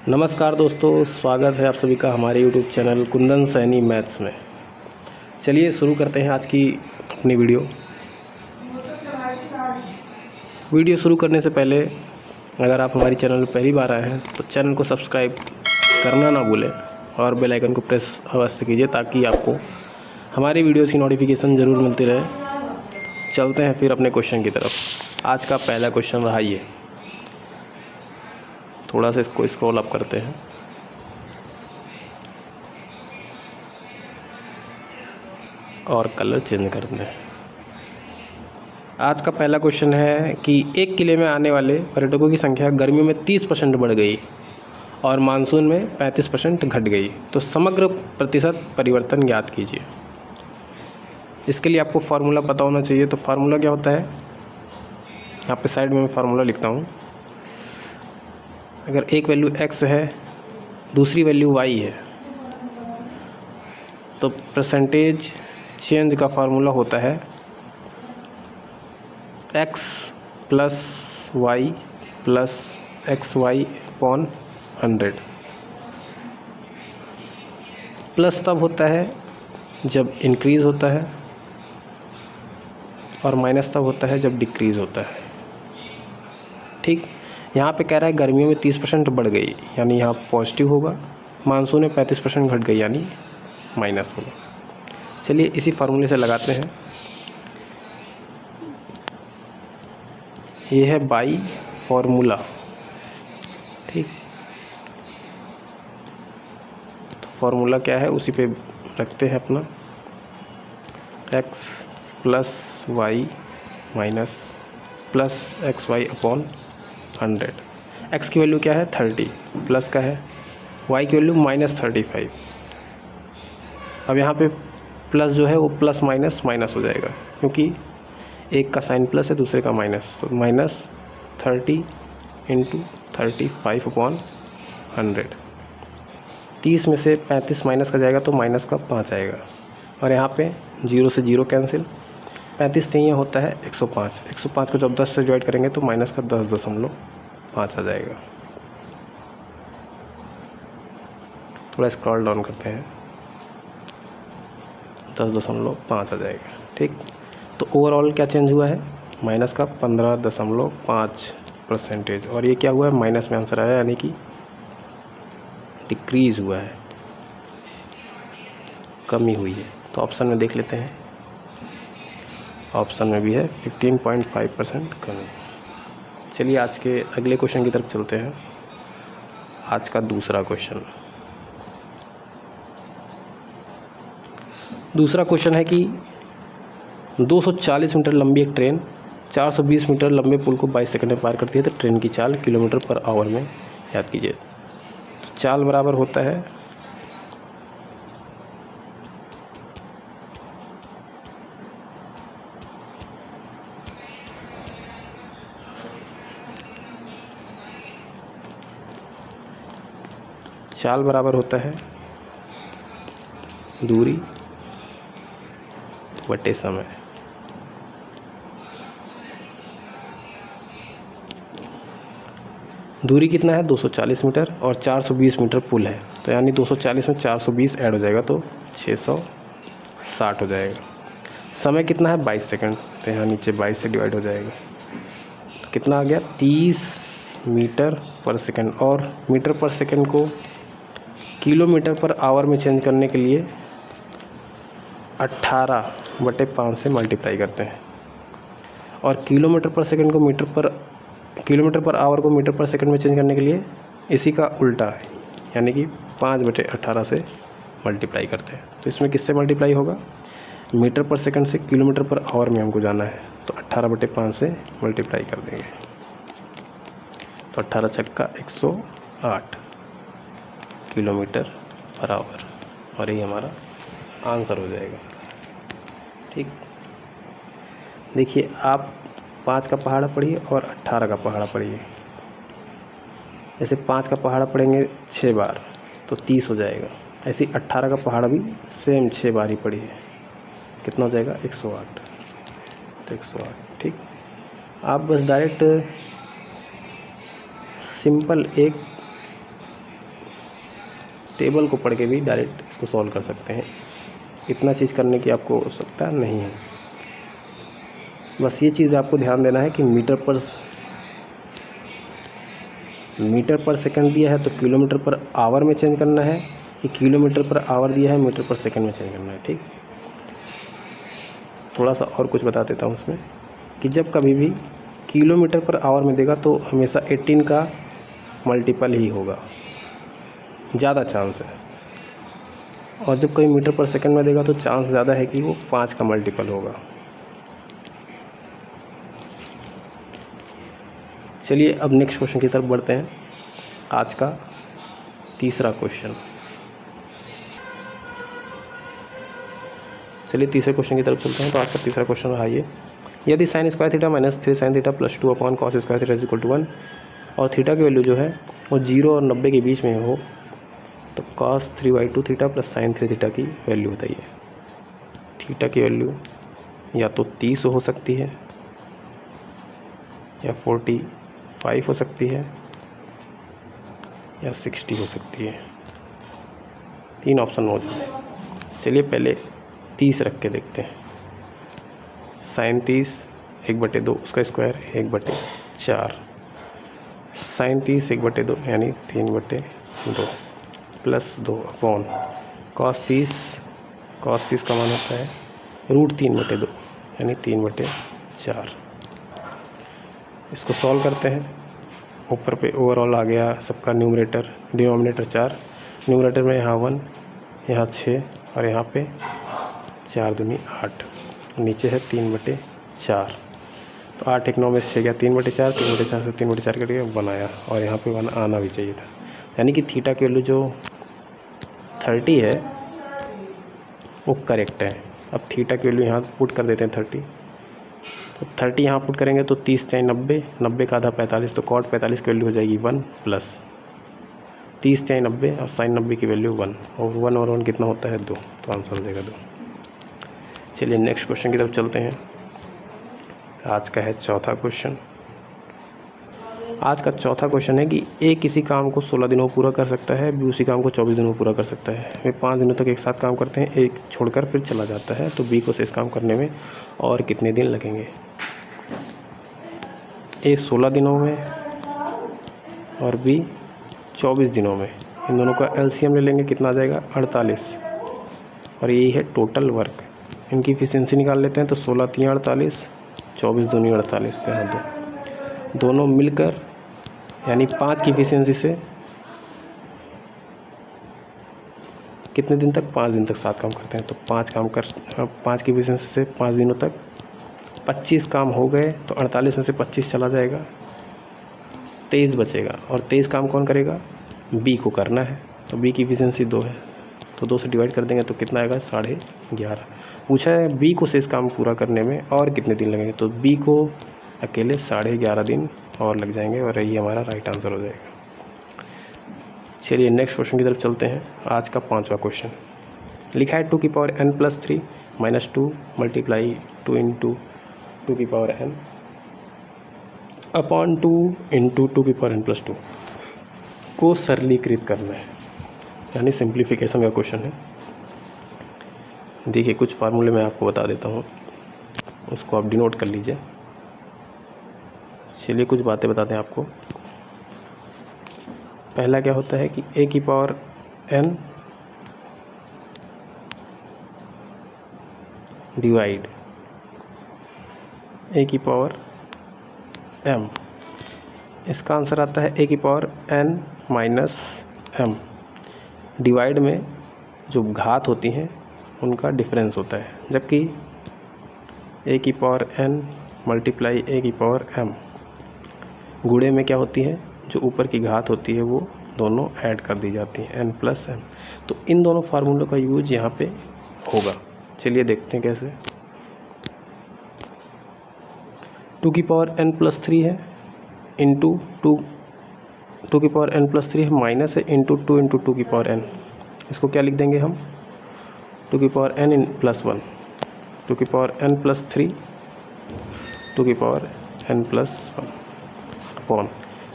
नमस्कार दोस्तों, स्वागत है आप सभी का हमारे YouTube channel Kundan Saini maths में। चलिए शुरू करते हैं आज की अपनी वीडियो शुरू करने से पहले अगर आप हमारे चैनल पर पहली बार आए हैं तो चैनल को सब्सक्राइब करना ना भूलें और बेल आइकन को प्रेस अवश्य कीजिए ताकि आपको हमारी वीडियोस की नोटिफिकेशन ज़रूर मिलती रहे। चलते हैं फिर अपने क्वेश्चन की तरफ। आज का पहला क्वेश्चन रहा ये, थोड़ा सा इसको स्क्रॉल अप करते हैं। और कलर चेंज करते हैं। आज का पहला क्वेश्चन है कि एक किले में आने वाले पर्यटकों की संख्या गर्मियों में 30% बढ़ गई और मानसून में 35% घट गई, तो समग्र प्रतिशत परिवर्तन ज्ञात कीजिए। इसके लिए आपको फार्मूला पता होना चाहिए। तो फार्मूला क्या होता है, यहाँ पे साइड में मैं फार्मूला लिखता हूँ। अगर एक वैल्यू x है, दूसरी वैल्यू y है, तो परसेंटेज चेंज का फार्मूला होता है x plus y plus XY upon 100। Plus तब होता है जब इंक्रीज़ होता है और माइनस तब होता है जब डिक्रीज़ होता है। ठीक, यहाँ पे कह रहा है गर्मियों में 30% बढ़ गई, यानी यहाँ पॉजिटिव होगा। मानसून में 35% घट गई, यानी माइनस होगा। चलिए इसी फार्मूले से लगाते हैं। ये है बाई फार्मूला। ठीक, तो फार्मूला क्या है उसी पे रखते हैं अपना, x plus y minus plus XY upon 100। x की वैल्यू क्या है 30, प्लस का है y की वैल्यू -35। अब यहाँ पे प्लस जो है वो प्लस माइनस माइनस हो जाएगा, क्योंकि एक का साइन प्लस है दूसरे का माइनस, तो -30 इंटू 35 अपॉन 100। 30 में से 35 माइनस का जाएगा तो माइनस का 5 आएगा, और यहाँ पे 0 से 0 कैंसिल। 35 से ये होता है 105। 105 को जब 10 से डिवाइड करेंगे तो माइनस का 10.5 आ जाएगा। थोड़ा स्क्रॉल डाउन करते हैं, 10.5 आ जाएगा। ठीक, तो ओवरऑल क्या चेंज हुआ है, माइनस का 15.5%। और ये क्या हुआ है, माइनस में आंसर आया, यानी कि डिक्रीज़ हुआ है, कमी हुई है। तो ऑप्शन में देख लेते हैं, ऑप्शन में भी है 15.5% कमी। चलिए आज के अगले क्वेश्चन की तरफ चलते हैं। आज का दूसरा क्वेश्चन है कि 240 मीटर लंबी एक ट्रेन 420 मीटर लंबे पुल को 22 सेकंड में पार करती है, तो ट्रेन की चाल किलोमीटर पर आवर में याद कीजिए। तो चाल बराबर होता है दूरी बटे समय। दूरी कितना है 240 मीटर और 420 मीटर पुल है, तो यानी 240 में 420 ऐड हो जाएगा तो 660 हो जाएगा। समय कितना है 22 सेकंड, तो यहाँ नीचे 22 से डिवाइड हो जाएगा, तो कितना आ गया 30 मीटर पर सेकंड। और मीटर पर सेकंड को किलोमीटर पर आवर में चेंज करने के लिए 18/5 से मल्टीप्लाई करते हैं, और किलोमीटर पर सेकंड को किलोमीटर पर आवर को मीटर पर सेकंड में चेंज करने के लिए इसी का उल्टा है, यानी कि 5/18 से मल्टीप्लाई करते हैं। तो इसमें किससे मल्टीप्लाई होगा, मीटर पर सेकंड से किलोमीटर पर आवर में हमको जाना है, तो 18/5 से मल्टीप्लाई कर देंगे, तो 18 छक्का 108 किलोमीटर पर आवर, और ये हमारा आंसर हो जाएगा। ठीक, देखिए आप 5 का पहाड़ा पढ़िए और 18 का पहाड़ा पढ़िए। जैसे 5 का पहाड़ा पढ़ेंगे 6 बार तो 30 हो जाएगा, ऐसे 18 का पहाड़ा भी सेम 6 बार ही पढ़िए, कितना हो जाएगा 108, तो 108। ठीक, आप बस डायरेक्ट सिंपल एक टेबल को पढ़ के भी डायरेक्ट इसको सॉल्व कर सकते हैं, इतना चीज़ करने की आपको आवश्यकता नहीं है। बस ये चीज़ आपको ध्यान देना है कि मीटर पर सेकंड दिया है तो किलोमीटर पर आवर में चेंज करना है, कि किलोमीटर पर आवर दिया है मीटर पर सेकंड में चेंज करना है। ठीक, थोड़ा सा और कुछ बता देता हूँ उसमें, कि जब कभी भी किलोमीटर पर आवर में देगा तो हमेशा 18 का मल्टीपल ही होगा, ज़्यादा चांस है। और जब कोई मीटर पर सेकंड में देगा तो चांस ज़्यादा है कि वो 5 का मल्टीपल होगा। चलिए अब नेक्स्ट क्वेश्चन की तरफ बढ़ते हैं। आज का तीसरा क्वेश्चन, चलिए तीसरे क्वेश्चन की तरफ चलते हैं। तो आज का तीसरा क्वेश्चन रहा ये, यदि sine square theta minus 3 sine theta plus 2 upon cos square theta is equal to 1 और थीटा की वैल्यू जो है वो 0 और 90 के बीच में हो, तो cos 3/2 theta plus sign 3 theta की वैल्यू बताइए। थीटा की वैल्यू या तो 30 हो सकती है या 45 हो सकती है या 60 हो सकती है, 3 ऑप्शन मौजूद है। चलिए पहले 30 रख के देखते हैं। साइन 30 1/2 उसका स्क्वायर 1/4, साइन 30 1/2 यानी 3/2 प्लस 2 अपॉन कॉस 30 का मान होता है √3/2 यानी 3/4। इसको सॉल्व करते हैं। ऊपर पे ओवरऑल आ गया सबका न्यूमरेटर, डिनोमिनेटर 4, न्यूमरेटर में यहाँ 1, यहाँ 6 और यहाँ पे 4 दूनी 8, नीचे है 3/4। तो 8 1 9 में 6 गया 3/4, 3/4 से 3/4 कट गया 1 आया, और यहाँ पे 1 आना भी चाहिए था। यानी कि थीटा की वैल्यू जो 30 है वो करेक्ट है। अब थीटा की वैल्यू यहाँ पुट कर देते हैं 30, तो 30 यहाँ पुट करेंगे तो 30 × 90, 90 का आधा 45, तो कॉट 45 की वैल्यू हो जाएगी 1 प्लस 30 × 90 और साइन 90 की वैल्यू 1, और 1 और 1 कितना होता है 2, तो आंसर हो जाएगा 2। चलिए नेक्स्ट क्वेश्चन की तरफ चलते हैं। आज का है चौथा क्वेश्चन। आज का चौथा क्वेश्चन है कि ए किसी काम को 16 दिनों में पूरा कर सकता है, बी उसी काम को 24 दिनों में पूरा कर सकता है। वे 5 दिनों तक एक साथ काम करते हैं, एक छोड़कर फिर चला जाता है, तो बी को शेष काम करने में और कितने दिन लगेंगे। ए 16 दिनों में और बी 24 दिनों में, इन दोनों का एलसीएम ले लेंगे, कितना आ जाएगा 48, और यही है टोटल वर्क। इनकी इफिशिएंसी निकाल लेते हैं, तो 16 × 3 = 48, 24 दूनी 48 से यहाँ दोनों मिलकर यानी 5 की इफिशिएंसी से कितने दिन तक, 5 दिन तक साथ काम करते हैं। तो 5 की इफिशिएंसी से 5 दिनों तक 25 काम हो गए, तो 48 में से 25 चला जाएगा, 23 बचेगा, और 23 काम कौन करेगा, बी को करना है। तो बी की इफिशिएंसी 2 है, तो 2 से डिवाइड कर देंगे तो कितना आएगा 11.5। पूछा है बी को शेष काम पूरा करने में और कितने दिन लगेंगे, तो बी को अकेले 11.5 दिन और लग जाएंगे, और यही हमारा राइट आंसर हो जाएगा। चलिए नेक्स्ट क्वेश्चन की तरफ चलते हैं। आज का 5वां क्वेश्चन लिखा है 2 की पावर n + 3 - 2 × 2 × 2 की पावर n अपॉन 2 × 2 की पावर n + 2 को सरलीकृत करना है, यानी सिंप्लीफिकेशन का क्वेश्चन है। देखिए कुछ फार्मूले मैं आपको बता देता हूँ, उसको आप डिनोट कर लीजिए। चलिए कुछ बातें बताते हैं आपको। पहला क्या होता है कि a की पावर n डिवाइड a की पावर m, इसका आंसर आता है a की पावर n - m। डिवाइड में जो घात होती हैं उनका डिफरेंस होता है, जबकि a की पावर n × a की पावर m गुणे में क्या होती है, जो ऊपर की घात होती है वो दोनों ऐड कर दी जाती हैं n + m। तो इन दोनों फार्मूलों का यूज यहाँ पे होगा। चलिए देखते हैं कैसे। 2 की पावर n + 3 है, इंटू 2 की पावर n + 3 है, माइनस है, इंटू 2 × 2 की पावर n। इसको क्या लिख देंगे हम, 2 की पावर n + 1, 2 की पावर n + 3, 2 की पावर n + 1 अपॉन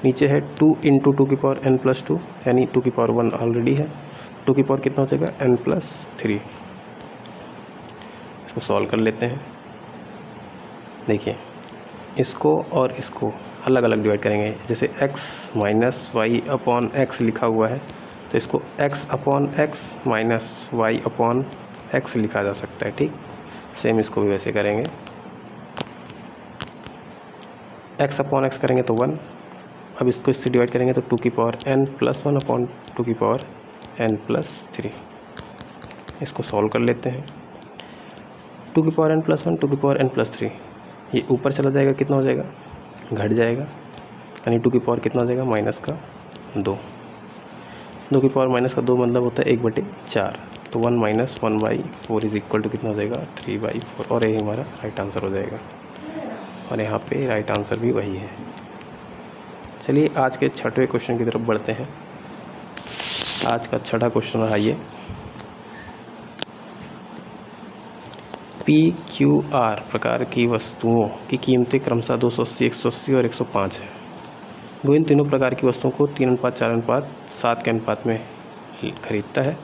नीचे है 2 × 2 की पावर n + 2, यानी 2 की पावर 1 ऑलरेडी है, टू की पावर कितना हो जाएगा n+3। इसको सॉल्व कर लेते हैं। देखिए इसको और इसको अलग अलग डिवाइड करेंगे। जैसे x minus y upon x लिखा हुआ है तो इसको x upon x minus y upon x लिखा जा सकता है। ठीक, सेम इसको भी वैसे करेंगे। x अपॉन एक्स करेंगे तो 1। अब इसको इससे डिवाइड करेंगे तो टू की पावर n+1 अपॉन टू की पावर n+3। इसको सॉल्व कर लेते हैं। टू की पावर n+1 टू की पावर n+3 ये ऊपर चला जाएगा, कितना हो जाएगा, घट जाएगा, यानी टू की पावर कितना हो जाएगा, -2। दो की पावर -2 मतलब होता है 1/4। तो 1 - 1/4 इज इक्वल टू कितना हो जाएगा, 3/4। और यही हमारा राइट आंसर हो जाएगा। और यहाँ पे राइट आंसर भी वही है। चलिए आज के छठवें क्वेश्चन की तरफ बढ़ते हैं। आज का छठा क्वेश्चन रहा ये, PQR प्रकार की वस्तुओं की कीमतें क्रमशः 280, 180 और 105 है। वो इन तीनों प्रकार की वस्तुओं को 3:4:7 के अनुपात में खरीदता है,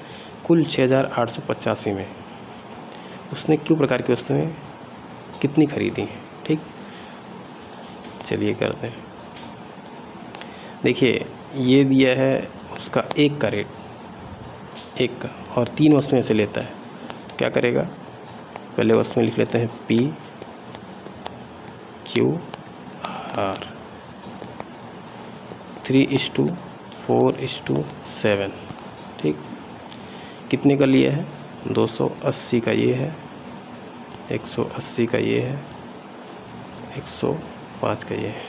कुल 6,885 में। उसने क्यों प्रकार की वस्तुएं कितनी खरीदी हैं। ठीक, चलिए करते हैं। देखिए ये दिया है उसका एक का रेट, एक का, और 3 वस्तुएं से लेता है तो क्या करेगा, पहले वस्तुएं लिख लेते हैं PQR 3:4:7। ठीक, कितने का लिए है, 280 का ये है, 180 का ये है, 105 का ये है।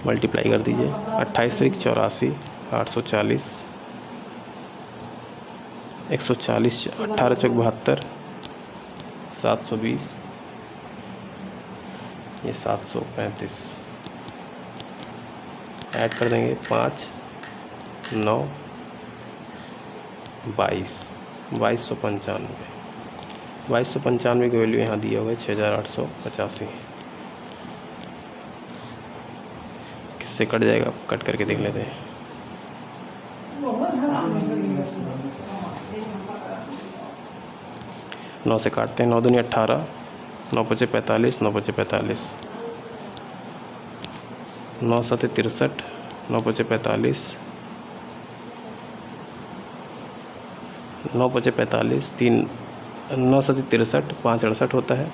मल्टीप्लाई कर दीजिए, 28 × 84 840, 140 18 × 72 720, ये 735। ऐड कर देंगे 5 9 22 2295। 2295 की वैल्यू यहाँ दिया हुआ है 6,885। किससे कट जाएगा, कट करके देख लेते हैं। नौ से काटते हैं, 9 दूनी 18, 9 × 5 = 45, 9 × 5 = 45, 9 × 7 = 63, 9 × 5 = 45, 9 × 5 = 45, 3 9 × 7 = 63, 5 68 होता है,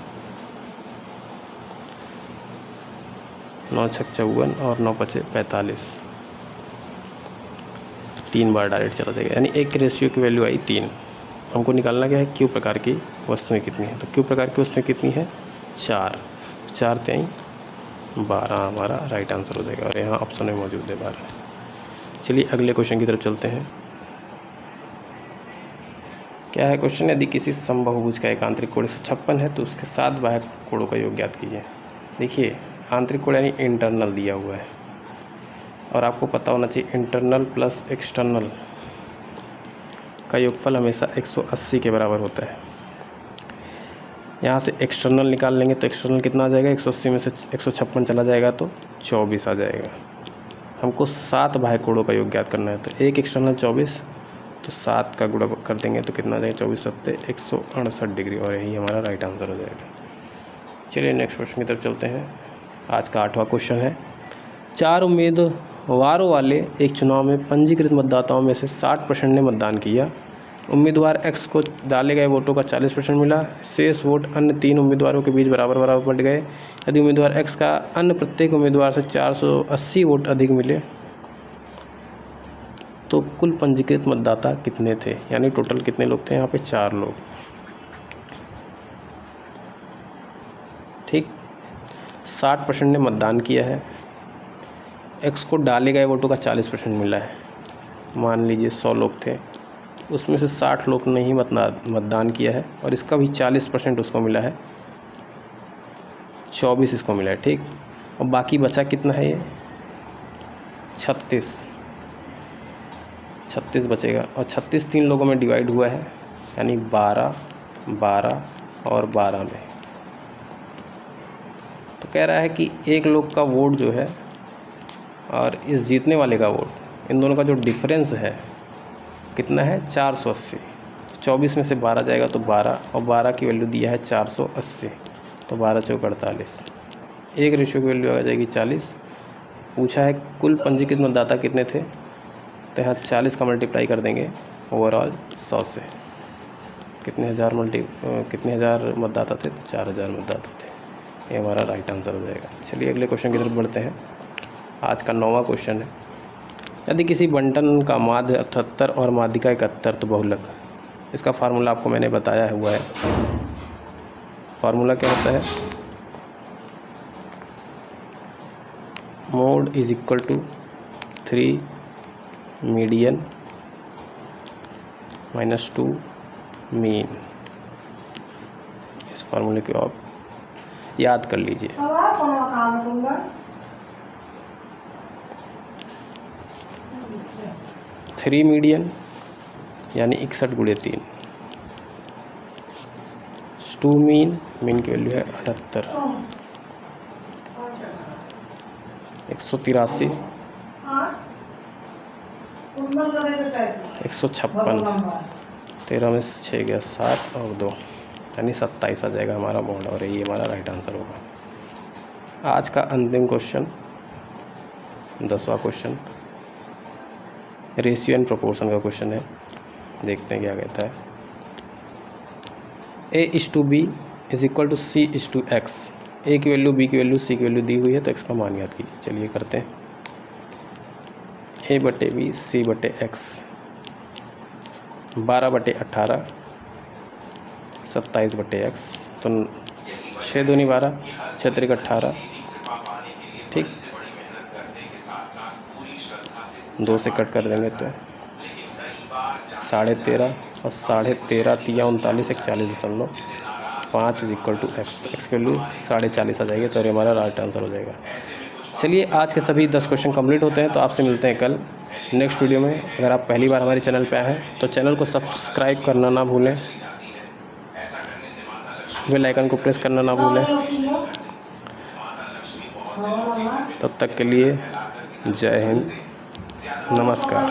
9 × 6 = 54 और 9 × 5 = 45। 3 बार डायरेक्ट चला जाएगा, यानी एक रेशियो की वैल्यू आई 3। हमको निकालना क्या है, क्यू प्रकार की वस्तुएं कितनी हैं। तो क्यू प्रकार की वस्तुएं कितनी है, 4। 4 × 3 = 12 हमारा राइट आंसर हो जाएगा। और यहाँ ऑप्शन में मौजूद है 12। चलिए अगले क्वेश्चन की तरफ चलते हैं। क्या है क्वेश्चन, यदि किसी समबाहुभुज का एक आंतरिक कोण 156 है तो उसके 7 बाह्य कोणों का योग ज्ञात कीजिए। देखिए आंतरिक कोण यानी इंटरनल दिया हुआ है, और आपको पता होना चाहिए इंटरनल प्लस एक्सटर्नल का योगफल हमेशा 180 के बराबर होता है। यहाँ से एक्सटर्नल निकाल लेंगे तो एक्सटर्नल कितना आ जाएगा, 180 में से 156 चला जाएगा तो 24 आ जाएगा। हमको 7 बाह्य कोणों का योग ज्ञात करना है, तो एक एक्सटर्नल 24, तो 7 का गुणा कर देंगे तो कितना आ जाएगा, 24 × 7 = 168 डिग्री। और यही हमारा राइट आंसर हो जाएगा। चलिए नेक्स्ट क्वेश्चन की तरफ चलते हैं। आज का 8वां क्वेश्चन है, 4 उम्मीदवारों वाले एक चुनाव में पंजीकृत मतदाताओं में से 60% ने मतदान किया। उम्मीदवार X को डाले गए वोटों का 40% मिला। शेष वोट अन्य 3 उम्मीदवारों के बीच बराबर बराबर बंट गए। यदि उम्मीदवार X का अन्य प्रत्येक उम्मीदवार से 480 वोट अधिक मिले तो कुल पंजीकृत मतदाता कितने थे, यानी टोटल कितने लोग थे, यहाँ पे 4 लोग। ठीक, 60% ने मतदान किया है, X को डाले गए वोटों का 40% मिला है। मान लीजिए 100 लोग थे, उसमें से 60 लोग ने ही मतदान किया है, और इसका भी 40% उसको मिला है, 24 इसको मिला है। ठीक, और बाकी बचा कितना है, ये 36 बचेगा, और 36 3 लोगों में डिवाइड हुआ है, यानी 12, 12 और 12 में। तो कह रहा है कि एक लोग का वोट जो है और इस जीतने वाले का वोट, इन दोनों का जो डिफरेंस है कितना है 480, तो 24 में से 12 जाएगा तो 12, और 12 की वैल्यू दिया है 480, तो 12 चौक 48, एक रेशियो की वैल्यू आ जाएगी 40। पूछा है कुल पंजीकृत मतदाता कितने थे, तो यहाँ 40 का मल्टीप्लाई कर देंगे ओवरऑल 100 से, कितने हज़ार मतदाता थे, तो 4000 मतदाता थे। ये हमारा राइट आंसर हो जाएगा। चलिए अगले क्वेश्चन की तरफ बढ़ते हैं। आज का 9वां क्वेश्चन है, यदि किसी बंटन का माध्य 78 और माध्यिका 71 तो बहुलक। इसका फार्मूला आपको मैंने बताया हुआ है। फार्मूला क्या होता है, mode is equal to 3 median minus 2 mean. इस फार्मूले को आप याद कर लीजिए। 3 मीडियन यानी 61 गुणे 3, 2 मीन, मीन की वैल्यू है 78, 183, 156, 13 में 6 गया 7 और 2 यानी 27 आ जाएगा हमारा मोड, और ये हमारा राइट आंसर होगा। आज का अंतिम क्वेश्चन 10वां क्वेश्चन रेशियो एंड प्रोपोर्शन का क्वेश्चन है। देखते हैं क्या कहता है। A/B is equal to C/X। A की वैल्यू, बी की वैल्यू, सी की वैल्यू दी हुई है, तो एक्स का मान याद कीजिए। चलिए करते हैं। A/B C/X 12/18 27/x, तो 6 दूनी 12, 6 त्रिक 18, ठीक, 2 से कट कर देंगे तो 13.5 और 13.5 तिया 39, 41.5 इज इक्वल टू एक्स। तो एक्स की वैल्यू 40.5 आ जाएगी, तो ये हमारा राइट आंसर हो जाएगा। चलिए आज के सभी 10 क्वेश्चन कंप्लीट होते हैं, तो आपसे मिलते हैं कल नेक्स्ट वीडियो में। अगर आप पहली बार हमारे चैनल पे आए हैं तो चैनल को सब्सक्राइब करना ना भूलें, बेल आइकन को प्रेस करना ना भूलें। तब तक के लिए जय हिंद, नमस्कार।